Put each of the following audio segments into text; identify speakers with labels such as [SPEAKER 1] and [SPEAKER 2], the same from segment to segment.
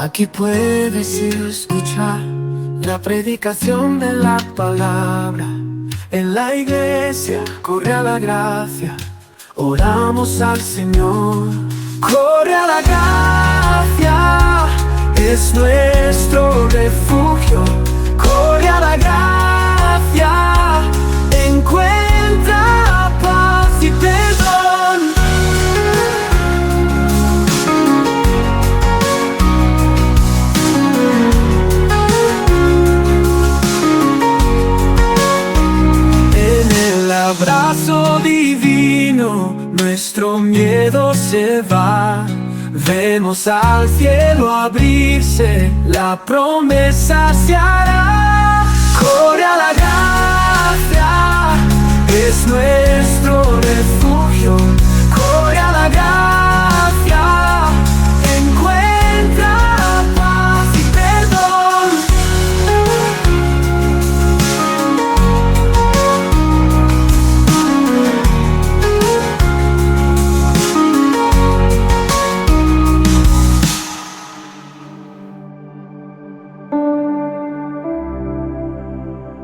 [SPEAKER 1] Aquí puedes escuchar la predicación de la palabra. En la iglesia corre a la gracia, oramos al Señor. Corre a la gracia, es nuestro refugio. Corre a la gracia, encuentra paz y perdón. Abrazo divino, nuestro miedo se va. Vemos al cielo abrirse, la promesa se hará. Corre a la gracia, es nuestro refugio. Corre a la gracia, encuentra paz y perdón.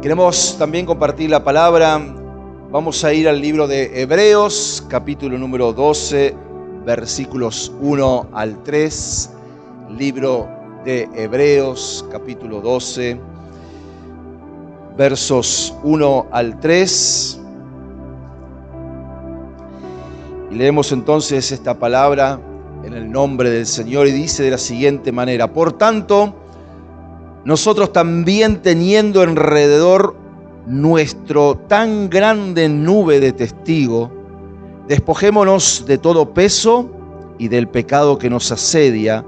[SPEAKER 2] Queremos también compartir la palabra. Vamos a ir al libro de Hebreos, capítulo número 12, versículos 1 al 3. Libro de Hebreos, capítulo 12, versos 1 al 3. Y leemos entonces esta palabra en el nombre del Señor y dice de la siguiente manera: por tanto, nosotros también, teniendo alrededor nuestro tan grande nube de testigos, despojémonos de todo peso y del pecado que nos asedia,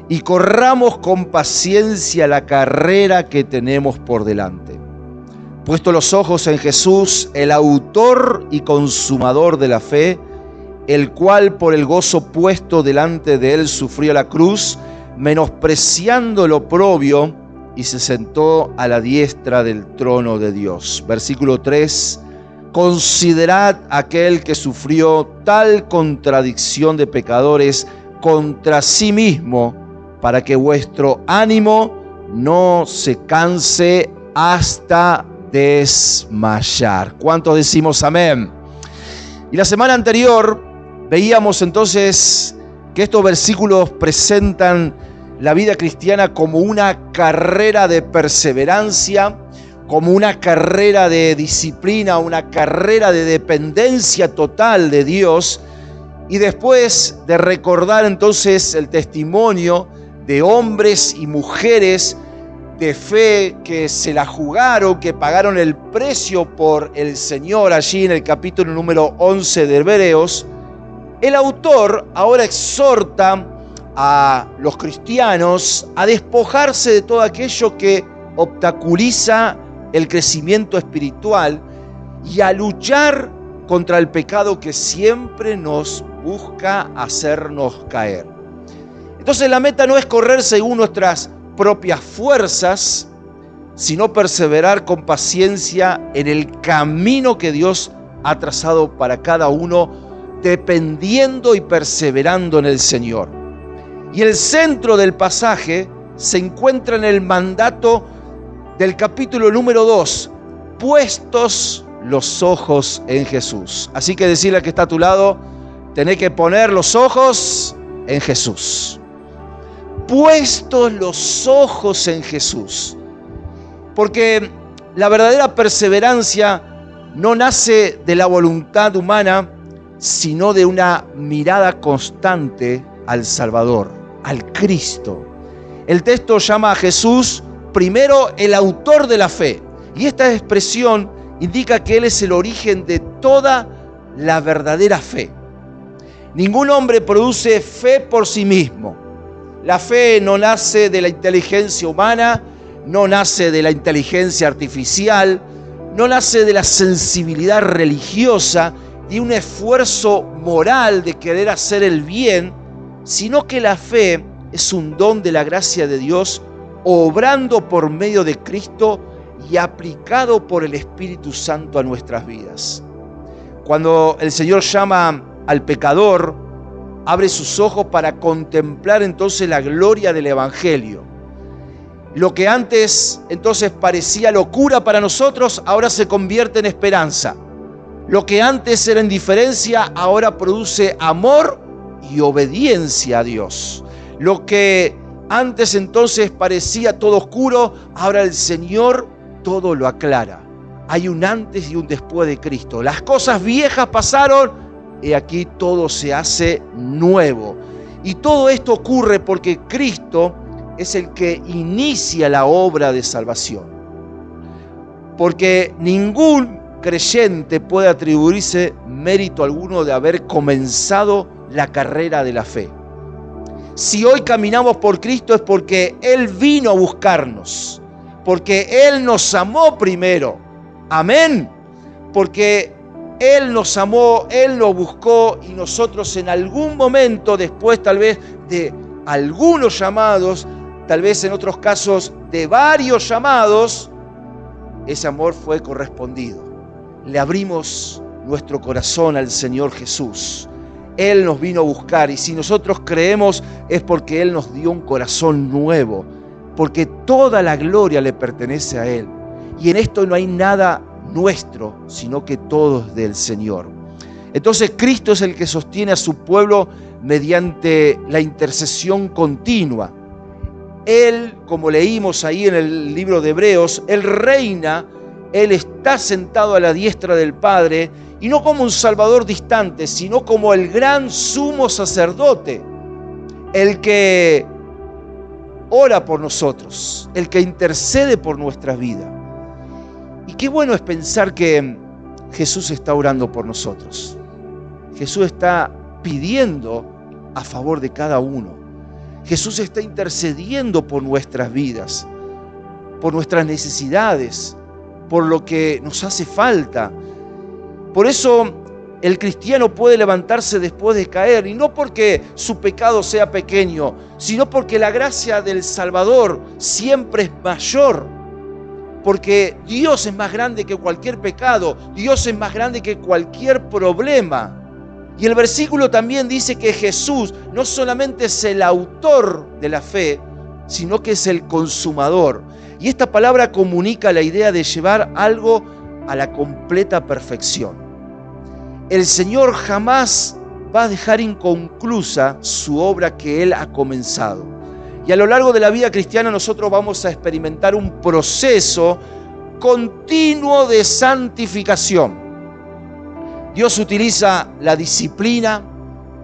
[SPEAKER 2] y corramos con paciencia la carrera que tenemos por delante. Puesto los ojos en Jesús, el autor y consumador de la fe, el cual por el gozo puesto delante de él sufrió la cruz, menospreciando el oprobio, y se sentó a la diestra del trono de Dios. Versículo 3. Considerad aquel que sufrió tal contradicción de pecadores contra sí mismo, para que vuestro ánimo no se canse hasta desmayar. ¿Cuántos decimos amén? Y la semana anterior veíamos entonces que estos versículos presentan la vida cristiana como una carrera de perseverancia, como una carrera de disciplina, una carrera de dependencia total de Dios. Y después de recordar entonces el testimonio de hombres y mujeres de fe que se la jugaron, que pagaron el precio por el Señor allí en el capítulo número 11 de Hebreos, el autor ahora exhorta a los cristianos a despojarse de todo aquello que obstaculiza el crecimiento espiritual y a luchar contra el pecado que siempre nos busca hacernos caer. Entonces la meta no es correr según nuestras propias fuerzas, sino perseverar con paciencia en el camino que Dios ha trazado para cada uno, dependiendo y perseverando en el Señor. Y el centro del pasaje se encuentra en el mandato del capítulo número 2, puestos los ojos en Jesús. Así que decirle al que está a tu lado, tenés que poner los ojos en Jesús. Puestos los ojos en Jesús. Porque la verdadera perseverancia no nace de la voluntad humana, sino de una mirada constante al Salvador, al Cristo. El texto llama a Jesús primero el autor de la fe, y esta expresión indica que Él es el origen de toda la verdadera fe. Ningún hombre produce fe por sí mismo. La fe no nace de la inteligencia humana, no nace de la inteligencia artificial, no nace de la sensibilidad religiosa, de un esfuerzo moral de querer hacer el bien, sino que la fe es un don de la gracia de Dios, obrando por medio de Cristo y aplicado por el Espíritu Santo a nuestras vidas. Cuando el Señor llama al pecador, abre sus ojos para contemplar entonces la gloria del Evangelio. Lo que antes entonces parecía locura para nosotros, ahora se convierte en esperanza. Lo que antes era indiferencia, ahora produce amor y obediencia a Dios. Lo que antes entonces parecía todo oscuro, ahora el Señor todo lo aclara. Hay un antes y un después de Cristo. Las cosas viejas pasaron y aquí todo se hace nuevo. Y todo esto ocurre porque Cristo es el que inicia la obra de salvación. Porque ningún creyente puede atribuirse mérito alguno de haber comenzado la carrera de la fe. Si hoy caminamos por Cristo es porque Él vino a buscarnos, porque Él nos amó primero. Amén. Porque Él nos amó, Él nos buscó y nosotros en algún momento, después tal vez de algunos llamados, tal vez en otros casos de varios llamados, ese amor fue correspondido. Le abrimos nuestro corazón al Señor Jesús. Él nos vino a buscar y si nosotros creemos es porque Él nos dio un corazón nuevo, porque toda la gloria le pertenece a Él. Y en esto no hay nada nuestro, sino que todo es del Señor. Entonces Cristo es el que sostiene a su pueblo mediante la intercesión continua. Él, como leímos ahí en el libro de Hebreos, Él reina, Él está sentado a la diestra del Padre, y no como un Salvador distante, sino como el gran sumo sacerdote, el que ora por nosotros, el que intercede por nuestras vidas. Y qué bueno es pensar que Jesús está orando por nosotros. Jesús está pidiendo a favor de cada uno. Jesús está intercediendo por nuestras vidas, por nuestras necesidades, por lo que nos hace falta. Por eso el cristiano puede levantarse después de caer, y no porque su pecado sea pequeño, sino porque la gracia del Salvador siempre es mayor. Porque Dios es más grande que cualquier pecado, Dios es más grande que cualquier problema. Y el versículo también dice que Jesús no solamente es el autor de la fe, sino que es el consumador. Y esta palabra comunica la idea de llevar algo a la completa perfección. El Señor jamás va a dejar inconclusa su obra que Él ha comenzado. Y a lo largo de la vida cristiana nosotros vamos a experimentar un proceso continuo de santificación. Dios utiliza la disciplina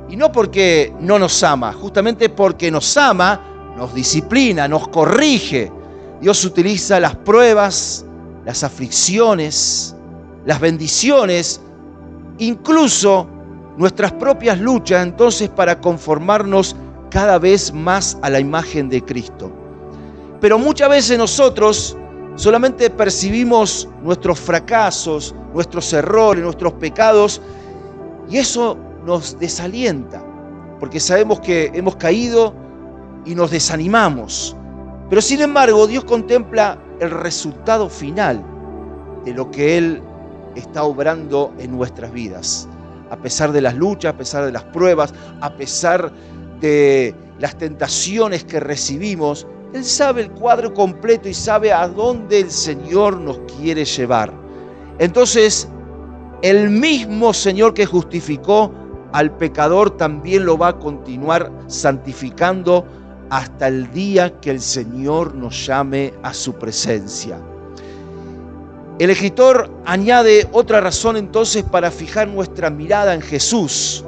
[SPEAKER 2] y no porque no nos ama, justamente porque nos ama, nos disciplina, nos corrige. Dios utiliza las pruebas, las aflicciones, las bendiciones, incluso nuestras propias luchas, entonces para conformarnos cada vez más a la imagen de Cristo. Pero muchas veces nosotros solamente percibimos nuestros fracasos, nuestros errores, nuestros pecados, y eso nos desalienta, porque sabemos que hemos caído y nos desanimamos. Pero sin embargo, Dios contempla el resultado final de lo que Él está obrando en nuestras vidas. A pesar de las luchas, a pesar de las pruebas, a pesar de las tentaciones que recibimos, Él sabe el cuadro completo y sabe a dónde el Señor nos quiere llevar. Entonces, el mismo Señor que justificó al pecador también lo va a continuar santificando hasta el día que el Señor nos llame a su presencia. El escritor añade otra razón entonces para fijar nuestra mirada en Jesús,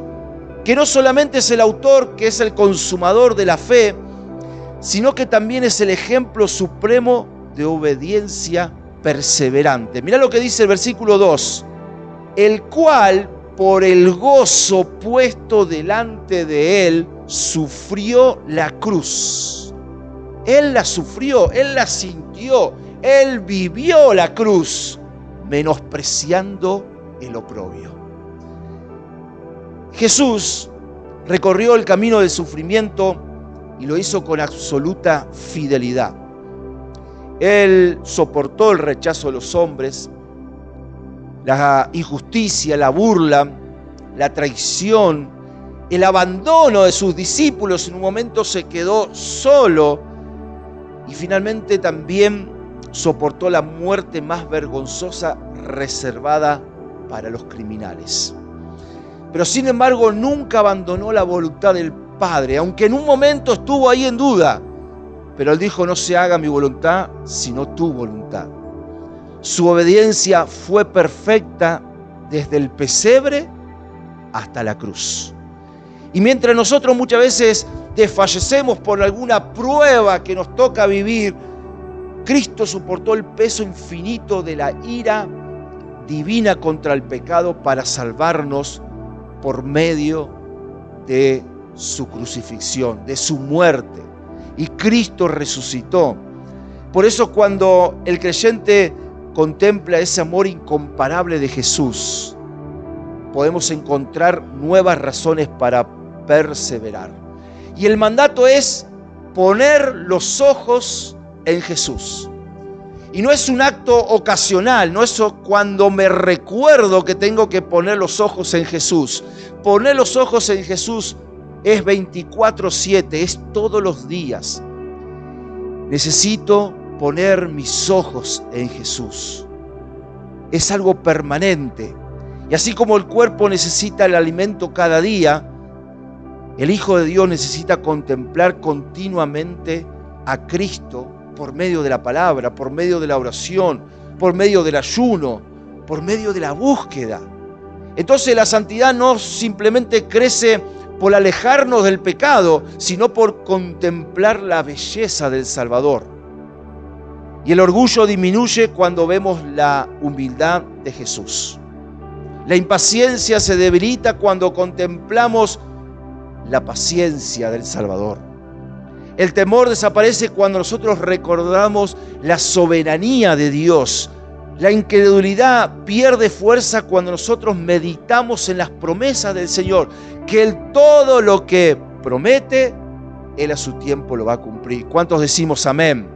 [SPEAKER 2] que no solamente es el autor, que es el consumador de la fe, sino que también es el ejemplo supremo de obediencia perseverante. Mirá lo que dice el versículo 2, el cual por el gozo puesto delante de él sufrió la cruz. Él la sufrió, Él la sintió, Él vivió la cruz, menospreciando el oprobio. Jesús recorrió el camino del sufrimiento y lo hizo con absoluta fidelidad. Él soportó el rechazo de los hombres, la injusticia, la burla, la traición, el abandono de sus discípulos, en un momento se quedó solo y finalmente también soportó la muerte más vergonzosa reservada para los criminales. Pero sin embargo nunca abandonó la voluntad del Padre, aunque en un momento estuvo ahí en duda. Pero él dijo: no se haga mi voluntad, sino tu voluntad. Su obediencia fue perfecta desde el pesebre hasta la cruz. Y mientras nosotros muchas veces desfallecemos por alguna prueba que nos toca vivir, Cristo soportó el peso infinito de la ira divina contra el pecado para salvarnos por medio de su crucifixión, de su muerte. Y Cristo resucitó. Por eso cuando el creyente contempla ese amor incomparable de Jesús, podemos encontrar nuevas razones para perseverar. Y el mandato es poner los ojos en Jesús. Y no es un acto ocasional, no es cuando me recuerdo que tengo que poner los ojos en Jesús. Poner los ojos en Jesús es 24/7, es todos los días. Necesito poner mis ojos en Jesús. Es algo permanente. Y así como el cuerpo necesita el alimento cada día, el Hijo de Dios necesita contemplar continuamente a Cristo por medio de la palabra, por medio de la oración, por medio del ayuno, por medio de la búsqueda. Entonces la santidad no simplemente crece por alejarnos del pecado, sino por contemplar la belleza del Salvador. Y el orgullo disminuye cuando vemos la humildad de Jesús. La impaciencia se debilita cuando contemplamos la paciencia del Salvador. El temor desaparece cuando nosotros recordamos la soberanía de Dios. La incredulidad pierde fuerza cuando nosotros meditamos en las promesas del Señor, que Él todo lo que promete, Él a su tiempo lo va a cumplir. ¿Cuántos decimos amén?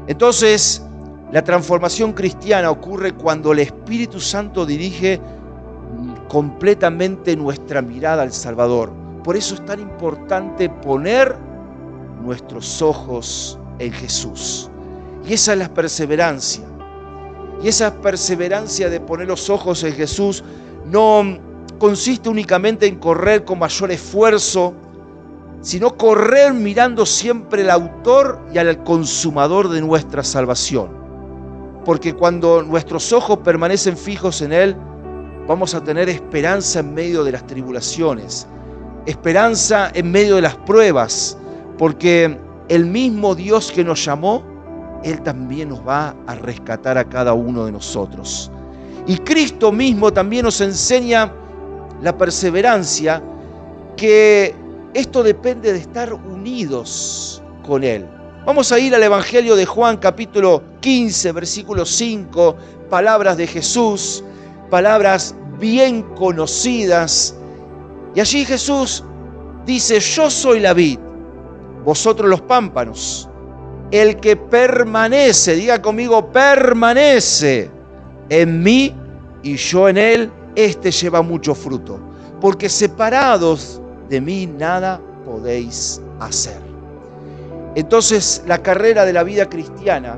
[SPEAKER 2] Entonces, la transformación cristiana ocurre cuando el Espíritu Santo dirige completamente nuestra mirada al Salvador. Por eso es tan importante poner nuestros ojos en Jesús. Y esa es la perseverancia. Y esa perseverancia de poner los ojos en Jesús no consiste únicamente en correr con mayor esfuerzo, sino correr mirando siempre al autor y al consumador de nuestra salvación. Porque cuando nuestros ojos permanecen fijos en Él, vamos a tener esperanza en medio de las tribulaciones, esperanza en medio de las pruebas, porque el mismo Dios que nos llamó, Él también nos va a rescatar a cada uno de nosotros. Y Cristo mismo también nos enseña la perseverancia, que esto depende de estar unidos con Él. Vamos a ir al Evangelio de Juan, capítulo 15, versículo 5, palabras de Jesús, palabras bien conocidas. Y allí Jesús dice: yo soy la vid, vosotros los pámpanos. El que permanece, diga conmigo, permanece en mí y yo en él, este lleva mucho fruto, porque separados de mí nada podéis hacer. Entonces, la carrera de la vida cristiana,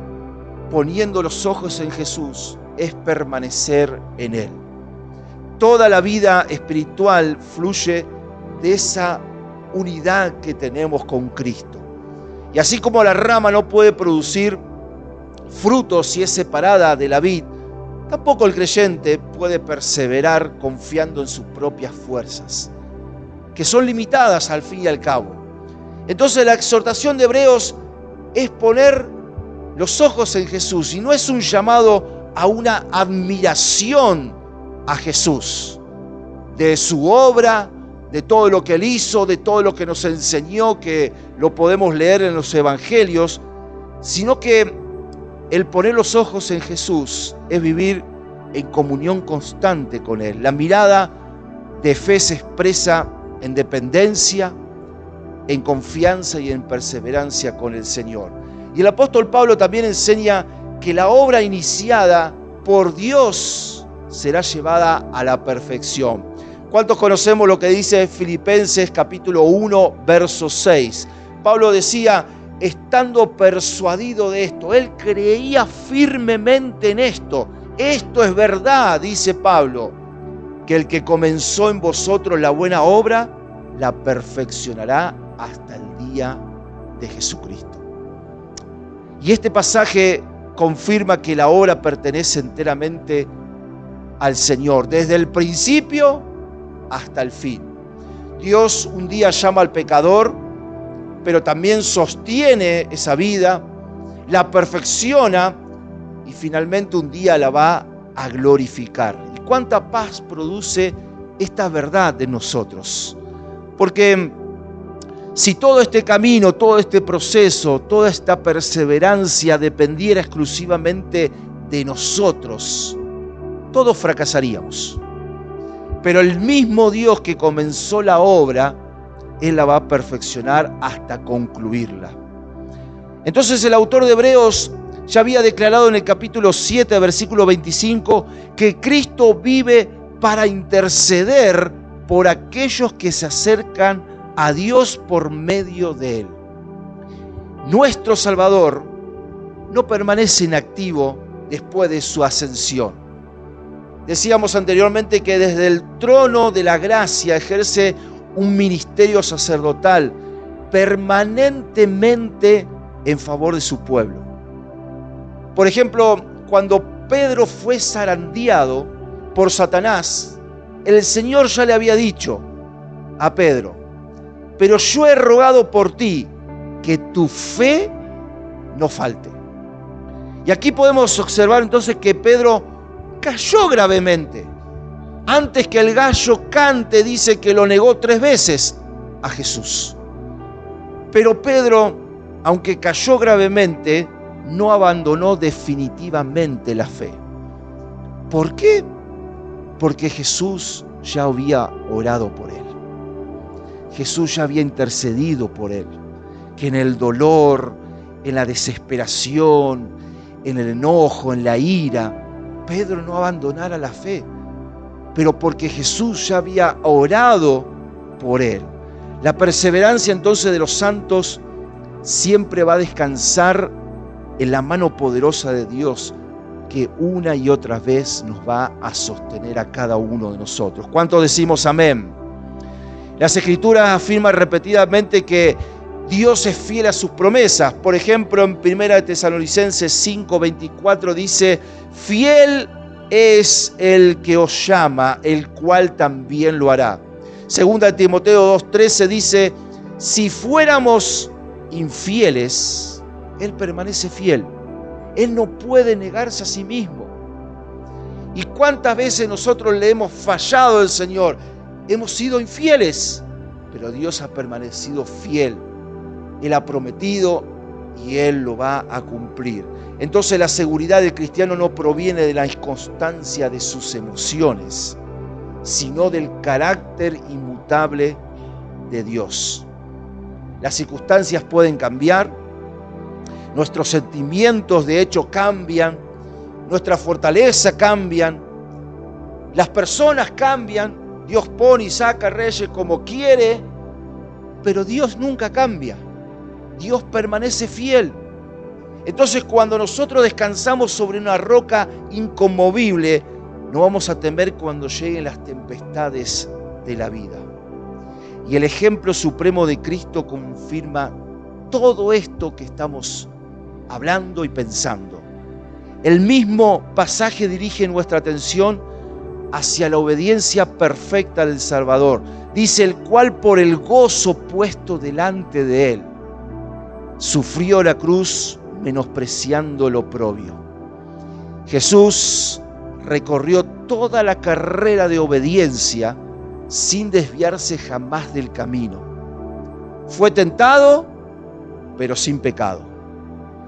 [SPEAKER 2] poniendo los ojos en Jesús, es permanecer en Él. Toda la vida espiritual fluye de esa unidad que tenemos con Cristo. Y así como la rama no puede producir frutos si es separada de la vid, tampoco el creyente puede perseverar confiando en sus propias fuerzas, que son limitadas al fin y al cabo. Entonces la exhortación de Hebreos es poner los ojos en Jesús, y no es un llamado a una admiración a Jesús, de su obra, de todo lo que Él hizo, de todo lo que nos enseñó, que lo podemos leer en los evangelios, sino que el poner los ojos en Jesús es vivir en comunión constante con Él. La mirada de fe se expresa en dependencia, en confianza y en perseverancia con el Señor. Y el apóstol Pablo también enseña que la obra iniciada por Dios será llevada a la perfección. ¿Cuántos conocemos lo que dice Filipenses capítulo 1, verso 6? Pablo decía, estando persuadido de esto, él creía firmemente en esto. Esto es verdad, dice Pablo, que el que comenzó en vosotros la buena obra, la perfeccionará hasta el día de Jesucristo. Y este pasaje confirma que la obra pertenece enteramente al Señor, desde el principio hasta el fin. Dios un día llama al pecador, pero también sostiene esa vida, la perfecciona y finalmente un día la va a glorificar. ¿Y cuánta paz produce esta verdad de nosotros? Porque si todo este camino, todo este proceso, toda esta perseverancia dependiera exclusivamente de nosotros, todos fracasaríamos. Pero el mismo Dios que comenzó la obra, Él la va a perfeccionar hasta concluirla. Entonces el autor de Hebreos ya había declarado en el capítulo 7, versículo 25, que Cristo vive para interceder por aquellos que se acercan a Dios por medio de Él. Nuestro Salvador no permanece inactivo después de su ascensión. Decíamos anteriormente que desde el trono de la gracia ejerce un ministerio sacerdotal permanentemente en favor de su pueblo. Por ejemplo, cuando Pedro fue zarandeado por Satanás, el Señor ya le había dicho a Pedro, pero yo he rogado por ti que tu fe no falte. Y aquí podemos observar entonces que Pedro cayó gravemente. Antes que el gallo cante, dice que lo negó 3 veces a Jesús. Pero Pedro, aunque cayó gravemente, no abandonó definitivamente la fe. ¿Por qué? Porque Jesús ya había orado por él. Jesús ya había intercedido por él. Que en el dolor, en la desesperación, en el enojo, en la ira, Pedro no abandonara la fe. Pero porque Jesús ya había orado por él. La perseverancia entonces de los santos siempre va a descansar en la mano poderosa de Dios, que una y otra vez nos va a sostener a cada uno de nosotros. ¿Cuántos decimos amén? Las Escrituras afirman repetidamente que Dios es fiel a sus promesas. Por ejemplo, en 1 Tesalonicenses 5:24 dice, fiel es el que os llama, el cual también lo hará. Segunda Timoteo 2:13 dice, si fuéramos infieles, Él permanece fiel. Él no puede negarse a sí mismo. ¿Y cuántas veces nosotros le hemos fallado al Señor? Hemos sido infieles, pero Dios ha permanecido fiel. Él ha prometido y Él lo va a cumplir. Entonces la seguridad del cristiano no proviene de la inconstancia de sus emociones, sino del carácter inmutable de Dios. Las circunstancias pueden cambiar, nuestros sentimientos de hecho cambian, nuestra fortaleza cambian, las personas cambian, Dios pone y saca reyes como quiere, pero Dios nunca cambia, Dios permanece fiel. Entonces cuando nosotros descansamos sobre una roca inconmovible, no vamos a temer cuando lleguen las tempestades de la vida. Y el ejemplo supremo de Cristo confirma todo esto que estamos hablando y pensando. El mismo pasaje dirige nuestra atención hacia la obediencia perfecta del Salvador. Dice, el cual por el gozo puesto delante de él, sufrió la cruz menospreciando lo oprobio. Jesús recorrió toda la carrera de obediencia sin desviarse jamás del camino. Fue tentado, pero sin pecado.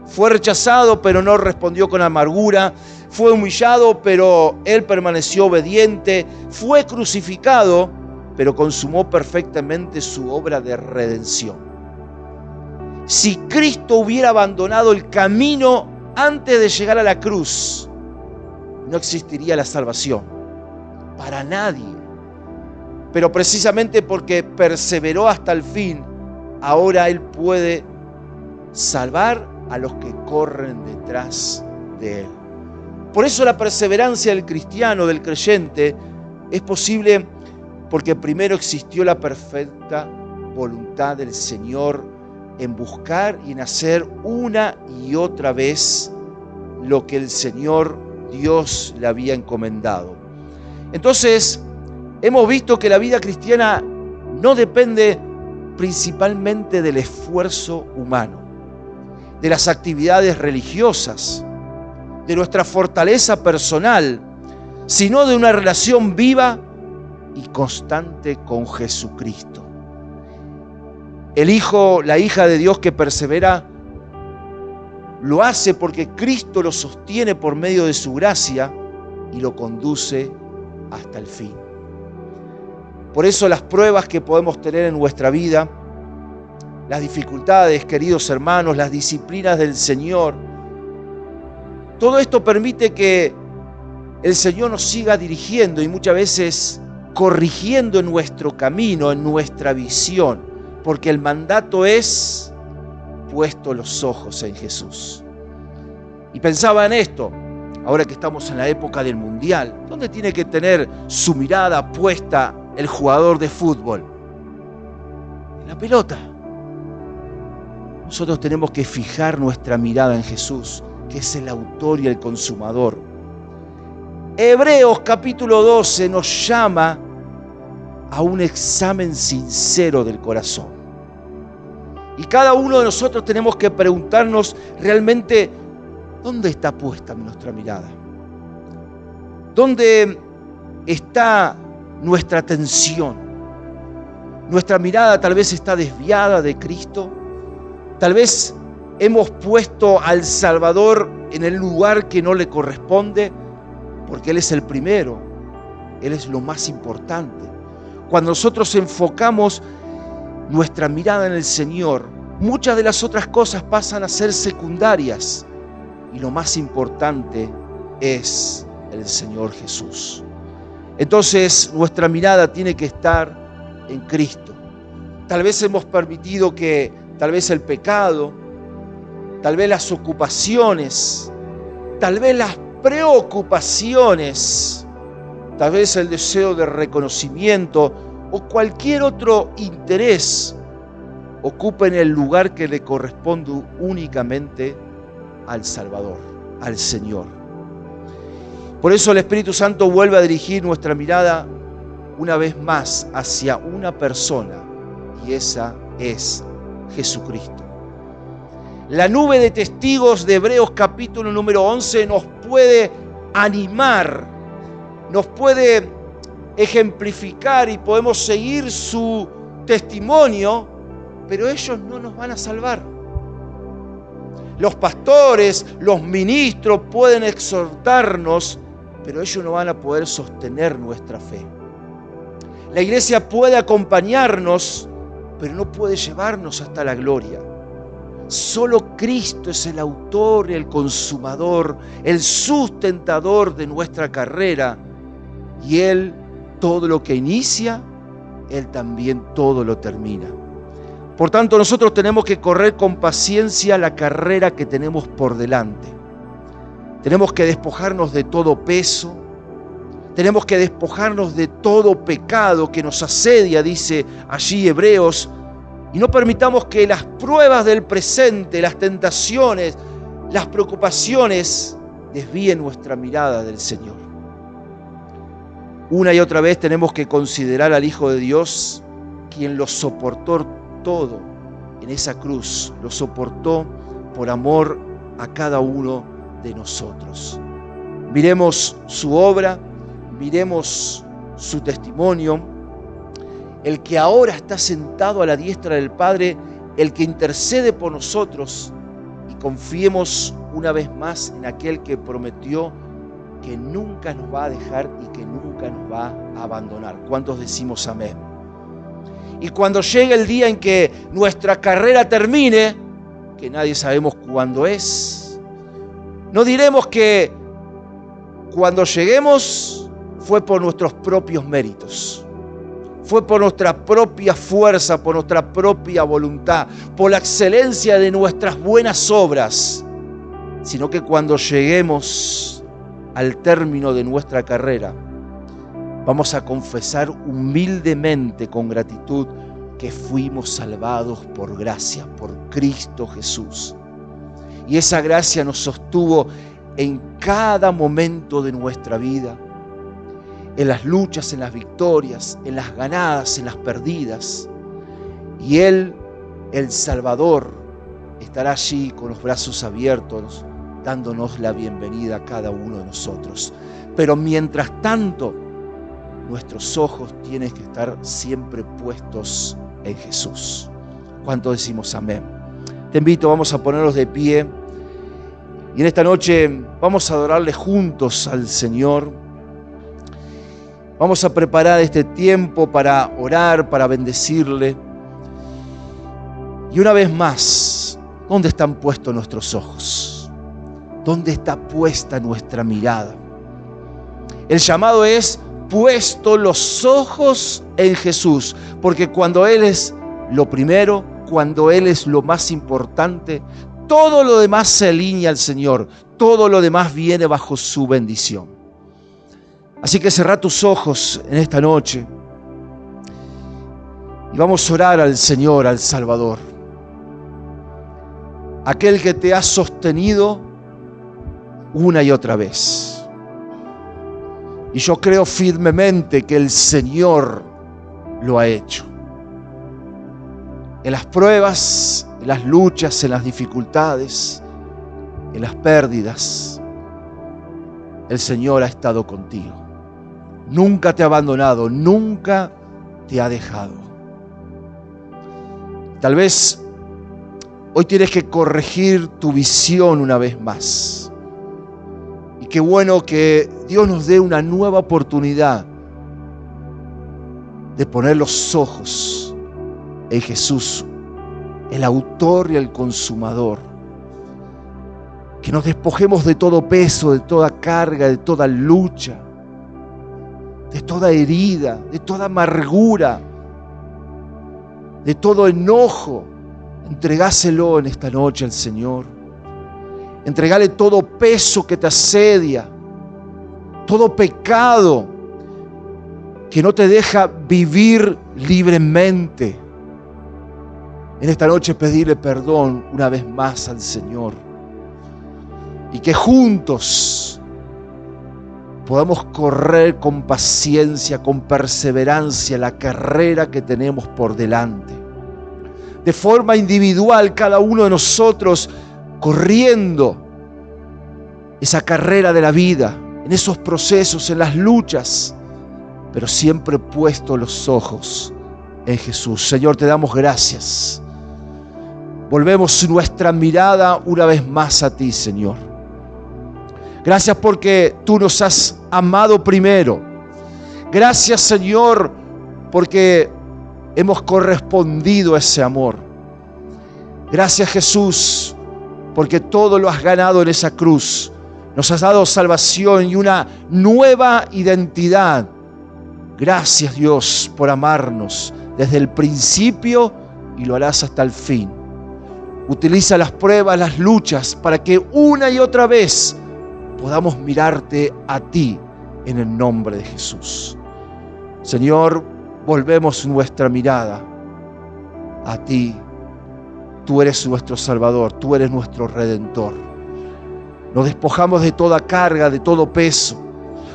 [SPEAKER 2] Fue rechazado, pero no respondió con amargura. Fue humillado, pero Él permaneció obediente. Fue crucificado, pero consumó perfectamente su obra de redención. Si Cristo hubiera abandonado el camino antes de llegar a la cruz, no existiría la salvación para nadie. Pero precisamente porque perseveró hasta el fin, ahora Él puede salvar a los que corren detrás de Él. Por eso la perseverancia del cristiano, del creyente, es posible porque primero existió la perfecta voluntad del Señor en buscar y en hacer una y otra vez lo que el Señor Dios le había encomendado. Entonces, hemos visto que la vida cristiana no depende principalmente del esfuerzo humano, de las actividades religiosas, de nuestra fortaleza personal, sino de una relación viva y constante con Jesucristo. El hijo, la hija de Dios que persevera, lo hace porque Cristo lo sostiene por medio de su gracia y lo conduce hasta el fin. Por eso las pruebas que podemos tener en nuestra vida, las dificultades, queridos hermanos, las disciplinas del Señor, todo esto permite que el Señor nos siga dirigiendo y muchas veces corrigiendo en nuestro camino, en nuestra visión, porque el mandato es puesto los ojos en Jesús. Y pensaba en esto, ahora que estamos en la época del Mundial, ¿dónde tiene que tener su mirada puesta el jugador de fútbol? En la pelota. Nosotros tenemos que fijar nuestra mirada en Jesús, que es el autor y el consumador. Hebreos capítulo 12 nos llama a un examen sincero del corazón. Y cada uno de nosotros tenemos que preguntarnos realmente ¿dónde está puesta nuestra mirada? ¿Dónde está nuestra atención? Nuestra mirada tal vez está desviada de Cristo. Tal vez hemos puesto al Salvador en el lugar que no le corresponde, porque Él es el primero, Él es lo más importante. Cuando nosotros enfocamos nuestra mirada en el Señor, muchas de las otras cosas pasan a ser secundarias y lo más importante es el Señor Jesús. Entonces nuestra mirada tiene que estar en Cristo. Tal vez hemos permitido que tal vez el pecado, tal vez las ocupaciones, tal vez las preocupaciones, tal vez el deseo de reconocimiento o cualquier otro interés ocupen el lugar que le corresponde únicamente al Salvador, al Señor. Por eso el Espíritu Santo vuelve a dirigir nuestra mirada una vez más hacia una persona, y esa es Jesucristo. La nube de testigos de Hebreos capítulo número 11 nos puede animar, nos puede ejemplificar y podemos seguir su testimonio, pero ellos no nos van a salvar. Los pastores, los ministros pueden exhortarnos, pero ellos no van a poder sostener nuestra fe. La iglesia puede acompañarnos, pero no puede llevarnos hasta la gloria. Solo Cristo es el autor, el consumador, el sustentador de nuestra carrera. Y Él todo lo que inicia, Él también todo lo termina. Por tanto, nosotros tenemos que correr con paciencia la carrera que tenemos por delante. Tenemos que despojarnos de todo peso. Tenemos que despojarnos de todo pecado que nos asedia, dice allí Hebreos. Y no permitamos que las pruebas del presente, las tentaciones, las preocupaciones desvíen nuestra mirada del Señor. Una y otra vez tenemos que considerar al Hijo de Dios, quien lo soportó todo en esa cruz, lo soportó por amor a cada uno de nosotros. Miremos su obra, miremos su testimonio. El que ahora está sentado a la diestra del Padre, el que intercede por nosotros, y confiemos una vez más en aquel que prometió que nunca nos va a dejar y que nunca nos va a abandonar. ¿Cuántos decimos amén? Y cuando llegue el día en que nuestra carrera termine, que nadie sabemos cuándo es, no diremos que cuando lleguemos fue por nuestros propios méritos. fue por nuestra propia fuerza, por nuestra propia voluntad, por la excelencia de nuestras buenas obras, sino que cuando lleguemos al término de nuestra carrera, vamos a confesar humildemente, con gratitud, que fuimos salvados por gracia, por Cristo Jesús. Y esa gracia nos sostuvo en cada momento de nuestra vida, en las luchas, en las victorias, en las ganadas, en las perdidas. Y Él, el Salvador, estará allí con los brazos abiertos, dándonos la bienvenida a cada uno de nosotros. Pero mientras tanto, nuestros ojos tienen que estar siempre puestos en Jesús. ¿Cuánto decimos amén? Te invito, vamos a ponernos de pie. Y en esta noche vamos a adorarle juntos al Señor. Vamos a preparar este tiempo para orar, para bendecirle. Y una vez más, ¿dónde están puestos nuestros ojos? ¿Dónde está puesta nuestra mirada? El llamado es puesto los ojos en Jesús, porque cuando Él es lo primero, cuando Él es lo más importante, todo lo demás se alinea al Señor, todo lo demás viene bajo su bendición. Así que cerrá tus ojos en esta noche y vamos a orar al Señor, al Salvador, aquel que te ha sostenido una y otra vez. Y yo creo firmemente que el Señor lo ha hecho. En las pruebas, en las luchas, en las dificultades, en las pérdidas, el Señor ha estado contigo. Nunca te ha abandonado, nunca te ha dejado. Tal vez hoy tienes que corregir tu visión una vez más. Y qué bueno que Dios nos dé una nueva oportunidad de poner los ojos en Jesús, el autor y el consumador. Que nos despojemos de todo peso, de toda carga, de toda lucha, de toda herida, de toda amargura, de todo enojo. Entregáselo en esta noche al Señor. Entregale todo peso que te asedia, todo pecado que no te deja vivir libremente. En esta noche pedirle perdón una vez más al Señor. Y que juntos podamos correr con paciencia, con perseverancia la carrera que tenemos por delante. De forma individual, cada uno de nosotros corriendo esa carrera de la vida, en esos procesos, en las luchas, pero siempre puesto los ojos en Jesús. Señor, te damos gracias. Volvemos nuestra mirada una vez más a ti, Señor. Gracias porque tú nos has amado primero. Gracias, Señor, porque hemos correspondido a ese amor. Gracias, Jesús, porque todo lo has ganado en esa cruz. Nos has dado salvación y una nueva identidad. Gracias, Dios, por amarnos desde el principio y lo harás hasta el fin. Utiliza las pruebas, las luchas, para que una y otra vez podamos mirarte a ti en el nombre de Jesús. Señor, volvemos nuestra mirada a ti. Tú eres nuestro Salvador, tú eres nuestro Redentor. Nos despojamos de toda carga, de todo peso.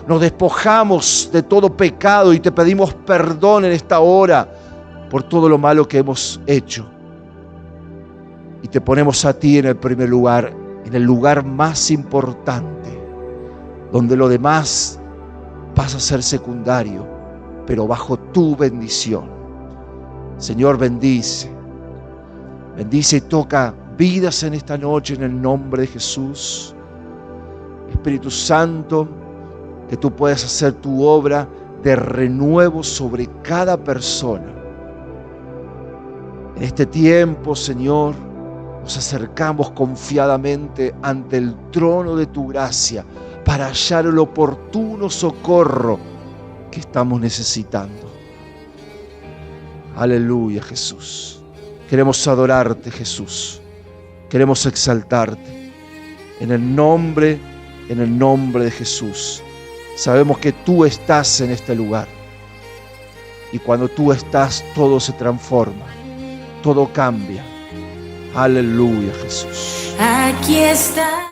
[SPEAKER 2] Nos despojamos de todo pecado y te pedimos perdón en esta hora por todo lo malo que hemos hecho. Y te ponemos a ti en el primer lugar, en el lugar más importante, donde lo demás pasa a ser secundario, pero bajo tu bendición. Señor, bendice y toca vidas en esta noche en el nombre de Jesús. Espíritu Santo, que tú puedas hacer tu obra de renuevo sobre cada persona. En este tiempo, Señor, nos acercamos confiadamente ante el trono de tu gracia para hallar el oportuno socorro que estamos necesitando. Aleluya, Jesús. Queremos adorarte, Jesús. Queremos exaltarte. En el nombre de Jesús. Sabemos que tú estás en este lugar. Y cuando tú estás, todo se transforma. Todo cambia. Aleluya, Jesús.
[SPEAKER 3] Aquí está.